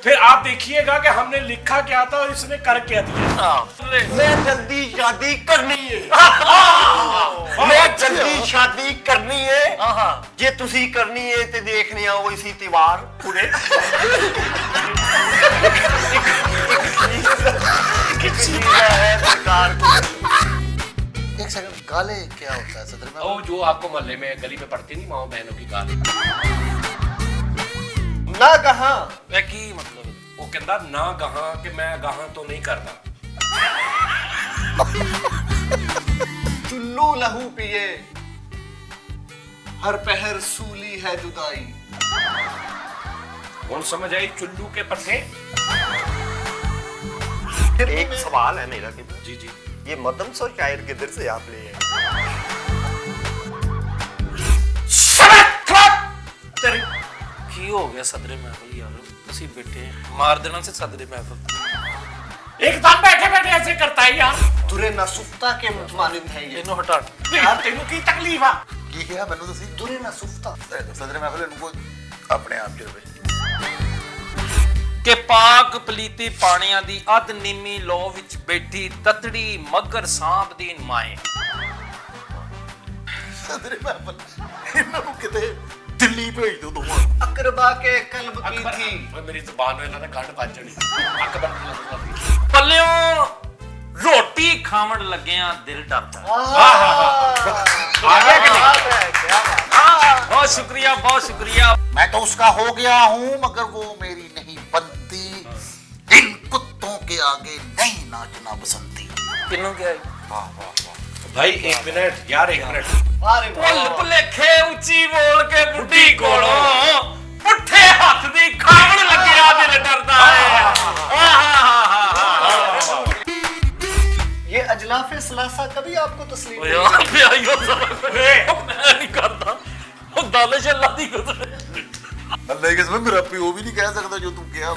फिर आप देखिएगा कि हमने लिखा क्या था और इसने कर क्या दिया। मैं जल्दी शादी करनी है। मैं जल्दी शादी करनी है। जे तुसी करनी है ते देखने आओ इसी त्योहार पूरे। एक सेकंड, गाले क्या होता है सदर में? वो जो आपको मोहल्ले में गली में पड़ती नहीं माओ बहनों की गाली ना कहा की मतलब वो कहता ना गहा कि मैं गहा तो नहीं करता। चुल्लू लहू पिए हर पहर सूली है जुदाई। कौन समझ आई चुल्लू के पट्टे? एक सवाल है मेरा कि जी जी ये मदम सो शायर किधर से आप ले आए? ਕੀ ਹੋ ਗਿਆ ਸਦਰੇ ਮਹਿਫਲ ਯਾਰ ਅਸੀਂ ਬੈਠੇ ਮਾਰ ਦੇਣਾ ਸੀ ਸਦਰੇ ਮਹਿਫਲ एकदम बैठे बैठे ऐसे करता है यार। दुरे नसुफ्ता के मुतमानिद है ये। ਇਹਨੂੰ ਹਟਾ यार तेनू की तकलीफ आ? ਕੀ ਕਿਹਾ ਮੈਨੂੰ ਤੁਸੀਂ? दुरे नसुफ्ता ਸਦਰ ਮਹਿਫਲ ਨੂੰ ਕੋਈ ਆਪਣੇ ਆਪ ਚ ਰਵੇ। ਕਿ ਪਾਕ ਪਲੀਤੀ ਪਾਣੀਆਂ ਦੀ ਅੱਧ ਨੀਮੀ ਲੋ ਵਿੱਚ ਬੈਠੀ ਤਤੜੀ ਮਗਰ ਸਾਂਭ ਦੀ ਮਾਏ। ਸਦਰ ਮਹਿਫਲ ਇਹਨਾਂ ਨੂੰ ਕਿਤੇ ਦਿੱਲੀ ਭੇਜ ਦਿਓ ਦੋਵਾਂ। अकरबा के कल्ब की थी। मेरी जुबान में ना गंढ बज जानी। अकबर ਪੱਲਿਓ ਰੋਟੀ ਖਾਵਣ ਲੱਗਿਆਂ ਦਿਲ ਡਰਦਾ। आ गया कि नहीं? ਬਹੁਤ ਸ਼ੁਕਰੀਆ। मैं तो उसका हो गया हूँ मगर वो मेरी नहीं बनती। इन कुत्तों के आगे नहीं नाचना बसंती। ਕਿੰਨੂੰ ਕਿਹਾ भाई एक मिनट यार एक मिनट। अरे ਭੁੱਲ ਭੁਲੇਖੇ ਉੱਚੀ ਬੋਲ ਕੇ ਬੁੱਢੀ ਕੋਲੋਂ ਪੁੱਠੇ ਹੱਥ ਦੀ ਖਾਵਣ ਲੱਗਿਆ ਦਿਲ ਡਰਦਾ ਹੈ। ये अजलाफे सलासा कभी आपको तस्लीम ਓਏ नहीं? ਯਾਰ ਪਿਆਈਓ ਮੈਂ ਨਹੀਂ ਕਰਦਾ ਉਹ ਦਾਲੇ ਚੱਲਾ ਦੀ ਕੁਝ अल्लाह की कसम मेरा प्यो भी नहीं कह सकता जो तू किया।